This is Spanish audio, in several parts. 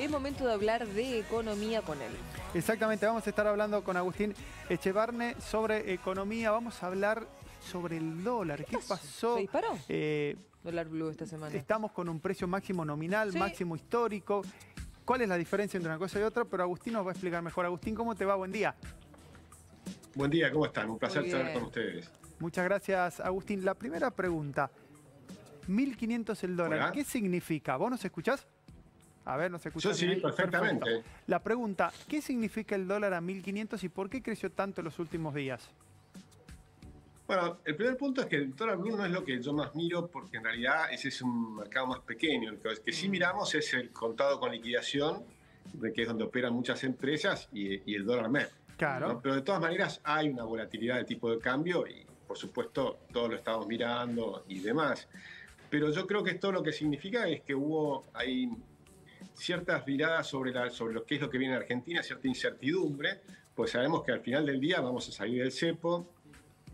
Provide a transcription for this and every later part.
es momento de hablar de economía con él. Exactamente, vamos a estar hablando con Agustín Echevarne sobre economía. Vamos a hablar sobre el dólar. ¿Qué pasó? ¿Se disparó? Dólar blue esta semana. Estamos con un precio máximo nominal, Sí. máximo histórico. ¿Cuál es la diferencia entre una cosa y otra? Pero Agustín nos va a explicar mejor. Agustín, ¿cómo te va? Buen día. Buen día, ¿cómo están? Un placer Muy estar bien. con ustedes. Muchas gracias, Agustín. La primera pregunta. 1.500 el dólar. Hola. ¿Qué significa? ¿Vos nos escuchás? A ver, ¿nos escuchás? Yo sí, bien? perfectamente. Perfecto. La pregunta, ¿qué significa el dólar a 1.500 y por qué creció tanto en los últimos días? Bueno, el primer punto es que el dólar blue no es lo que yo más miro, porque en realidad ese es un mercado más pequeño. El que sí miramos es el contado con liquidación, que es donde operan muchas empresas, y el dólar MEP. Claro. ¿no? Pero de todas maneras hay una volatilidad de tipo de cambio y, por supuesto, todos lo estamos mirando y demás. Pero yo creo que esto lo que significa es que hay ciertas miradas sobre lo que es lo que viene en Argentina, cierta incertidumbre, pues sabemos que al final del día vamos a salir del cepo,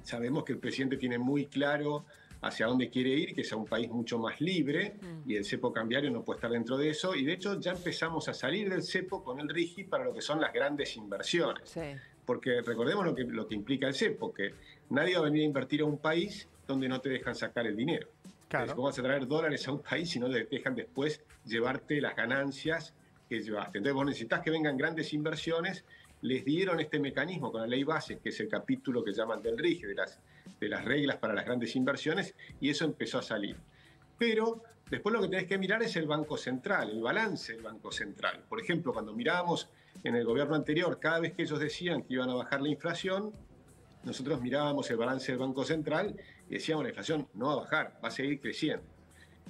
sabemos que el presidente tiene muy claro hacia dónde quiere ir, que sea un país mucho más libre, y el cepo cambiario no puede estar dentro de eso, y de hecho ya empezamos a salir del cepo con el RIGI para lo que son las grandes inversiones. Sí. Porque recordemos lo que implica el cepo, que nadie va a venir a invertir a un país donde no te dejan sacar el dinero. Claro. Entonces, ¿cómo vas a traer dólares a un país si no te dejan después llevarte las ganancias que llevaste? Entonces vos necesitas que vengan grandes inversiones. Les dieron este mecanismo con la ley base, que es el capítulo que llaman del RIGI, de las reglas para las grandes inversiones, y eso empezó a salir. Pero después lo que tenés que mirar es el Banco Central, el balance del Banco Central. Por ejemplo, cuando mirábamos en el gobierno anterior, cada vez que ellos decían que iban a bajar la inflación, nosotros mirábamos el balance del Banco Central y decíamos la inflación no va a bajar, va a seguir creciendo.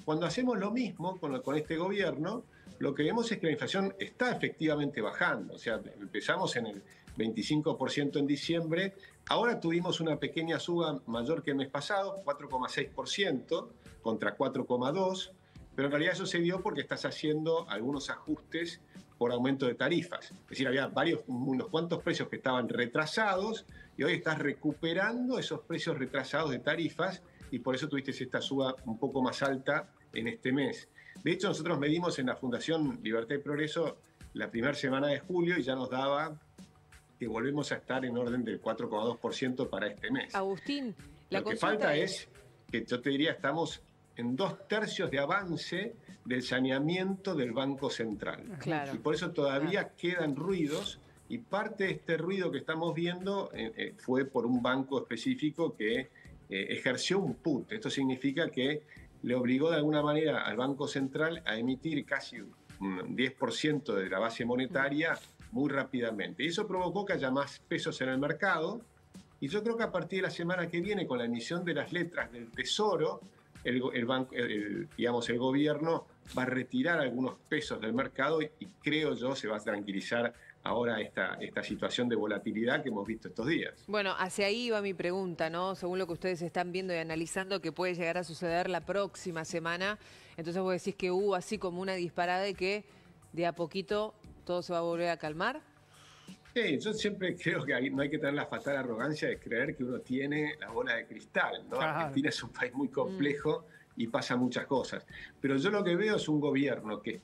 Cuando hacemos lo mismo con este gobierno, lo que vemos es que la inflación está efectivamente bajando. O sea, empezamos en el 25% en diciembre, ahora tuvimos una pequeña suba mayor que el mes pasado, 4,6% contra 4,2%, pero en realidad eso se dio porque estás haciendo algunos ajustes por aumento de tarifas. Es decir, había unos cuantos precios que estaban retrasados y hoy estás recuperando esos precios retrasados de tarifas y por eso tuviste esta suba un poco más alta en este mes. De hecho, nosotros medimos en la Fundación Libertad y Progreso la primera semana de julio y ya nos daba que volvemos a estar en orden del 4,2% para este mes. Agustín, la Lo que consulta falta es que yo te diría estamos en 2/3 de avance del saneamiento del Banco Central. Claro. Y por eso todavía quedan ruidos y parte de este ruido que estamos viendo fue por un banco específico que ejerció un put. Esto significa que le obligó de alguna manera al Banco Central a emitir casi un 10% de la base monetaria muy rápidamente. Y eso provocó que haya más pesos en el mercado. Y yo creo que a partir de la semana que viene, con la emisión de las letras del Tesoro, el gobierno va a retirar algunos pesos del mercado y creo yo se va a tranquilizar ahora esta situación de volatilidad que hemos visto estos días. Bueno, hacia ahí iba mi pregunta, ¿no? Según lo que ustedes están viendo y analizando que puede llegar a suceder la próxima semana, entonces vos decís que hubo así como una disparada y que de a poquito todo se va a volver a calmar. Sí, yo siempre creo que no hay que tener la fatal arrogancia de creer que uno tiene la bola de cristal, ¿no? Claro. Argentina es un país muy complejo y pasa muchas cosas. Pero yo lo que veo es un gobierno que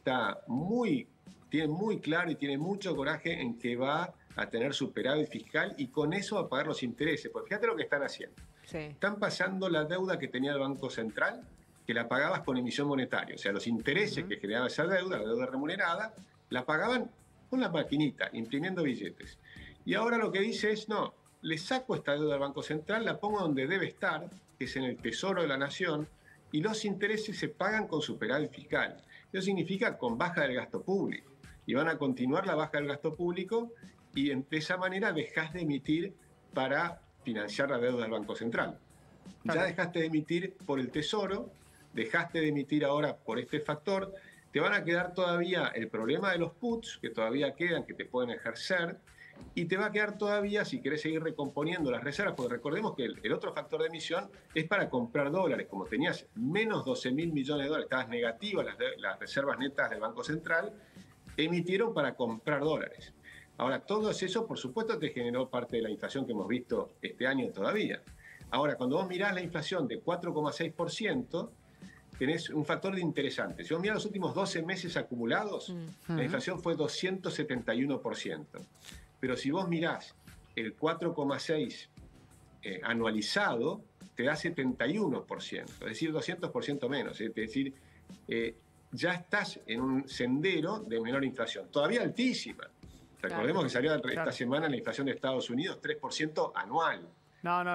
tiene muy claro y tiene mucho coraje en que va a tener superávit fiscal y con eso va a pagar los intereses. Porque fíjate lo que están haciendo. Sí. Están pasando la deuda que tenía el Banco Central, que la pagabas con emisión monetaria. O sea, los intereses que generaba esa deuda, la deuda remunerada, la pagaban con la maquinita, imprimiendo billetes. Y ahora lo que dice es, no, le saco esta deuda al Banco Central, la pongo donde debe estar, que es en el Tesoro de la Nación, y los intereses se pagan con superávit fiscal. Eso significa con baja del gasto público. Y van a continuar la baja del gasto público y de esa manera dejás de emitir para financiar la deuda del Banco Central. Claro. Ya dejaste de emitir por el Tesoro, dejaste de emitir ahora por este factor. Te van a quedar todavía el problema de los puts, que todavía quedan, que te pueden ejercer, y te va a quedar todavía, si querés seguir recomponiendo las reservas, porque recordemos que el otro factor de emisión es para comprar dólares. Como tenías menos 12.000 millones de dólares, estabas negativas las reservas netas del Banco Central, emitieron para comprar dólares. Ahora, todo eso, por supuesto, te generó parte de la inflación que hemos visto este año todavía. Ahora, cuando vos mirás la inflación de 4,6%, tenés un factor interesante. Si vos mirás los últimos 12 meses acumulados, la inflación fue 271%. Pero si vos mirás el 4,6 anualizado, te da 71%, es decir, 200% menos. Es decir, ya estás en un sendero de menor inflación, todavía altísima. Recordemos que salió esta semana la inflación de Estados Unidos, 3% anual.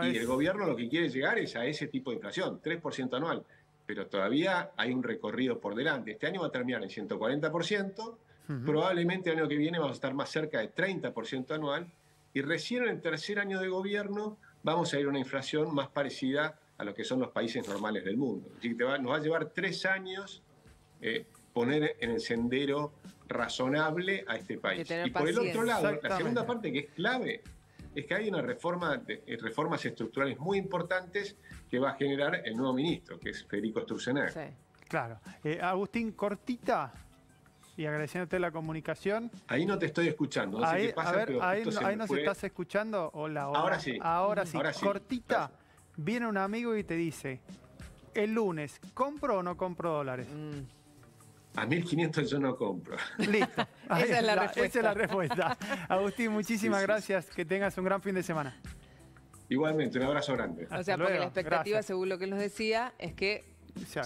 Y el gobierno lo que quiere llegar es a ese tipo de inflación, 3% anual. Pero todavía hay un recorrido por delante. Este año va a terminar en 140%, probablemente el año que viene vamos a estar más cerca de 30% anual, y recién en el tercer año de gobierno vamos a ir a una inflación más parecida a lo que son los países normales del mundo. Así que nos va a llevar 3 años poner en el sendero razonable a este país. Y por el otro lado, la segunda parte que es clave, es que hay una reformas estructurales muy importantes que va a generar el nuevo ministro, que es Federico Sturzenegger. Sí. Claro. Agustín, cortita, y agradeciéndote la comunicación. Ahí no te estoy escuchando, no sé qué pasa, pero ahí nos estás escuchando. Hola. Ahora sí. Ahora sí. Cortita, viene un amigo y te dice, el lunes, ¿compro o no compro dólares? A 1.500 yo no compro. Listo. Esa es la respuesta. Agustín, muchísimas gracias. Que tengas un gran fin de semana. Igualmente, un abrazo grande. O sea, porque la expectativa, según lo que él nos decía, es que se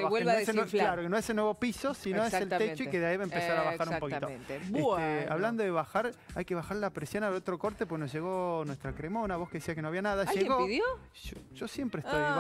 vuelva a desinflar. Claro, que no es el nuevo piso, sino es el techo y que debe empezar a bajar un poquito. Bueno. Hablando de bajar, hay que bajar la presión al otro corte, pues nos llegó nuestra cremona, vos que decías que no había nada. ¿Alguien pidió? Yo siempre estoy